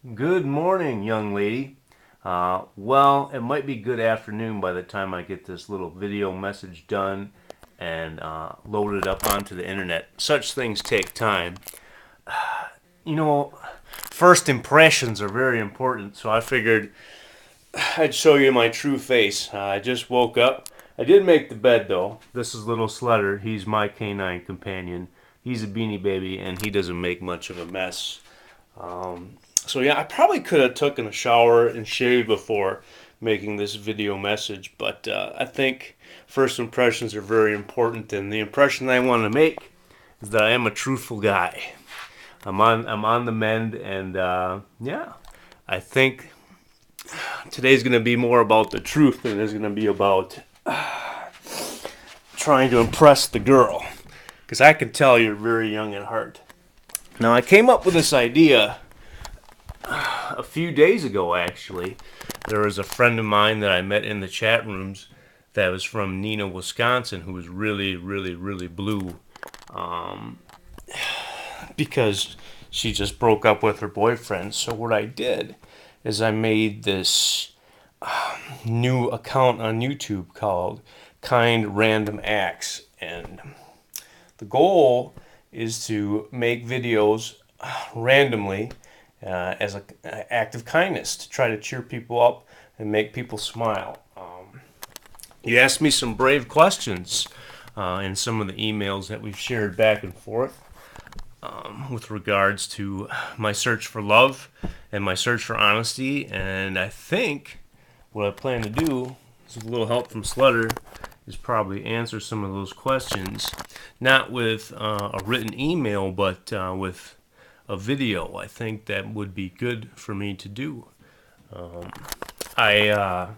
Good morning, young lady. Well, it might be good afternoon by the time I get this little video message done and loaded up onto the internet. Such things take time. You know, first impressions are very important, so I figured I'd show you my true face. I just woke up. I did make the bed though. This is little Slutter. He's my canine companion. He's a beanie baby and he doesn't make much of a mess. So yeah, I probably could have taken a shower and shaved before making this video message, but I think first impressions are very important, and the impression I want to make is that I am a truthful guy. I'm on the mend, and yeah, I think today's going to be more about the truth than it is going to be about trying to impress the girl, because I can tell you're very young at heart. Now, I came up with this idea a few days ago, actually. There was a friend of mine that I met in the chat rooms that was from Neenah, Wisconsin, who was really, really, really blue because she just broke up with her boyfriend. So what I did is I made this new account on YouTube called Kind Random Acts, and the goal is to make videos randomly as an act of kindness to try to cheer people up and make people smile. You asked me some brave questions in some of the emails that we've shared back and forth with regards to my search for love and my search for honesty, and I think what I plan to do, with a little help from Slutter, is probably answer some of those questions, not with a written email, but with a video. I think that would be good for me to do. I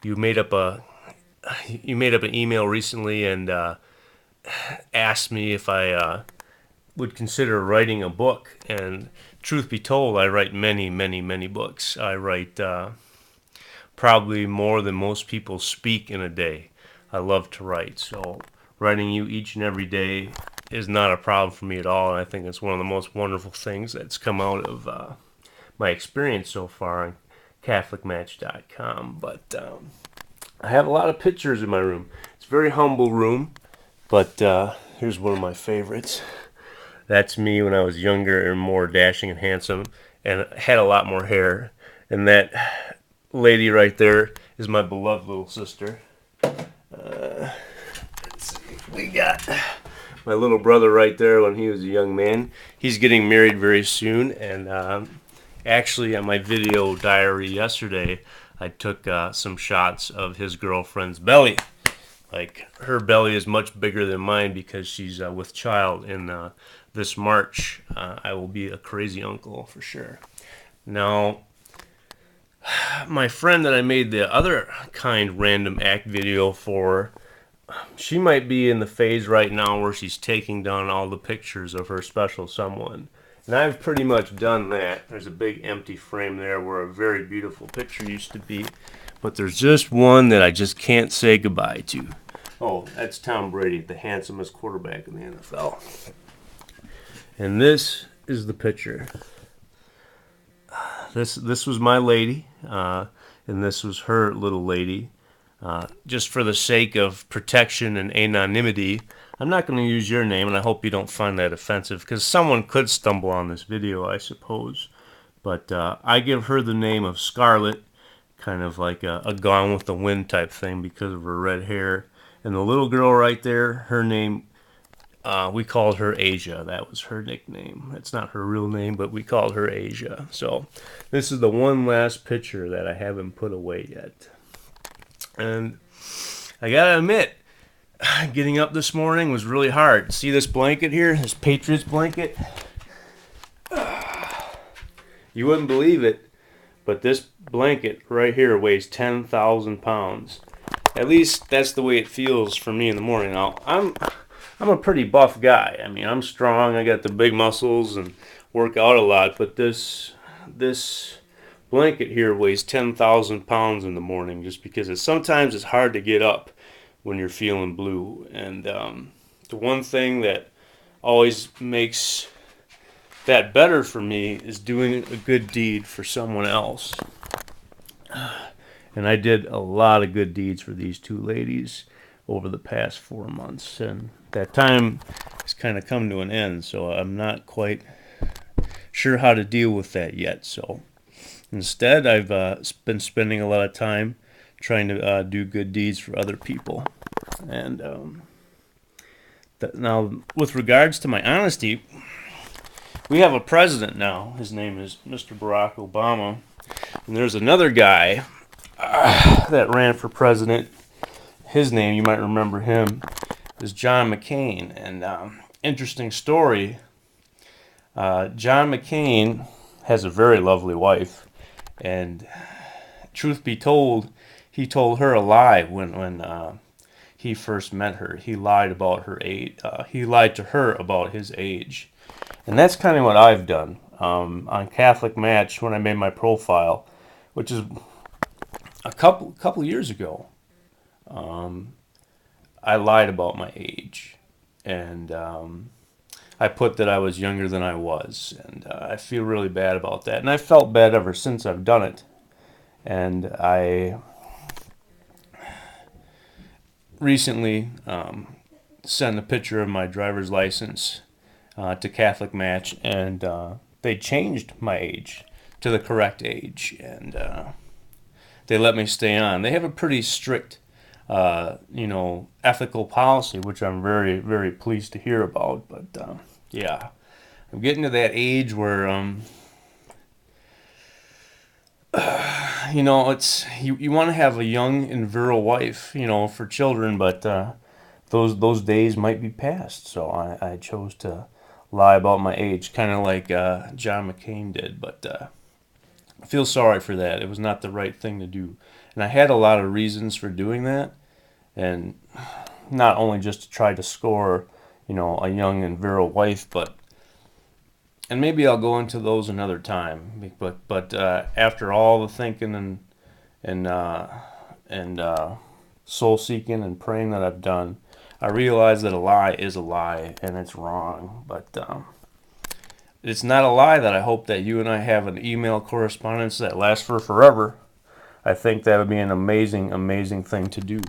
you made up an email recently and asked me if I would consider writing a book. And truth be told, I write many, many, many books. I write probably more than most people speak in a day. I love to write, so writing you each and every day is not a problem for me at all, and I think it's one of the most wonderful things that's come out of my experience so far on CatholicMatch.com. But I have a lot of pictures in my room. It's a very humble room, but here's one of my favorites. That's me when I was younger and more dashing and handsome and had a lot more hair. And that lady right there is my beloved little sister. Let's see. We got my little brother right there when he was a young man. He's getting married very soon, and actually on my video diary yesterday, I took some shots of his girlfriend's belly. Like, her belly is much bigger than mine because she's with child, and this March I will be a crazy uncle for sure. Now, my friend that I made the other kind random act video for, she might be in the phase right now where she's taking down all the pictures of her special someone. And I've pretty much done that. There's a big empty frame there where a very beautiful picture used to be. But there's just one that I just can't say goodbye to. Oh, that's Tom Brady, the handsomest quarterback in the NFL. And this is the picture. This was my lady, and this was her little lady. Just for the sake of protection and anonymity, I'm not going to use your name, and I hope you don't find that offensive, because someone could stumble on this video, I suppose. But I give her the name of Scarlet, kind of like a Gone with the Wind type thing because of her red hair. And the little girl right there, her name, we called her Asia. That was her nickname. That's not her real name, but we called her Asia. So this is the one last picture that I haven't put away yet. And I gotta admit, getting up this morning was really hard. See this blanket here? This Patriots blanket? You wouldn't believe it, but this blanket right here weighs 10,000 pounds. At least that's the way it feels for me in the morning. Now, I'm a pretty buff guy. I mean, I'm strong. I got the big muscles and work out a lot. But this blanket here weighs 10,000 pounds in the morning, just because sometimes it's hard to get up when you're feeling blue. And the one thing that always makes that better for me is doing a good deed for someone else. And I did a lot of good deeds for these two ladies over the past 4 months, and that time has kind of come to an end, so I'm not quite sure how to deal with that yet. So instead, I've been spending a lot of time trying to do good deeds for other people. And now, with regards to my honesty, we have a president now. His name is Mr. Barack Obama. And there's another guy that ran for president. His name, you might remember him, is John McCain. And interesting story, John McCain has a very lovely wife. And truth be told, he told her a lie when he first met her. He lied about her age. He lied to her about his age. And that's kind of what I've done. On Catholic Match, when I made my profile, which is a couple years ago, I lied about my age. And I put that I was younger than I was. And I feel really bad about that. And I felt bad ever since I've done it. And I recently sent a picture of my driver's license to Catholic Match, and they changed my age to the correct age, and they let me stay on. They have a pretty strict, ethical policy, which I'm very, very pleased to hear about. But yeah, I'm getting to that age where it's you want to have a young and virile wife, for children, but those days might be past. So I chose to lie about my age, kind of like John McCain did. But I feel sorry for that. It was not the right thing to do, and I had a lot of reasons for doing that, and not only just to try to score, a young and virile wife, and maybe I'll go into those another time. But after all the thinking and soul seeking and praying that I've done, I realize that a lie is a lie and it's wrong. But it's not a lie that I hope that you and I have an email correspondence that lasts for forever. I think that would be an amazing, amazing thing to do.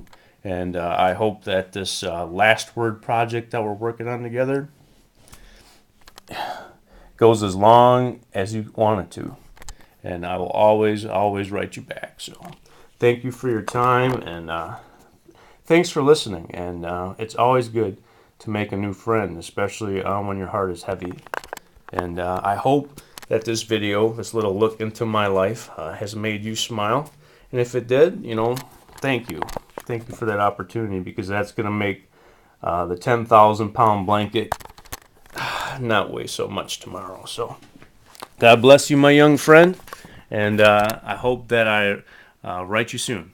And I hope that this last word project that we're working on together goes as long as you want it to, and I will always write you back. So thank you for your time, and thanks for listening. And it's always good to make a new friend, especially when your heart is heavy. And I hope that this video, this little look into my life, has made you smile. And if it did, thank you for that opportunity, because that's going to make the 10,000-pound blanket not weigh so much tomorrow. So God bless you, my young friend, and I hope that I write you soon.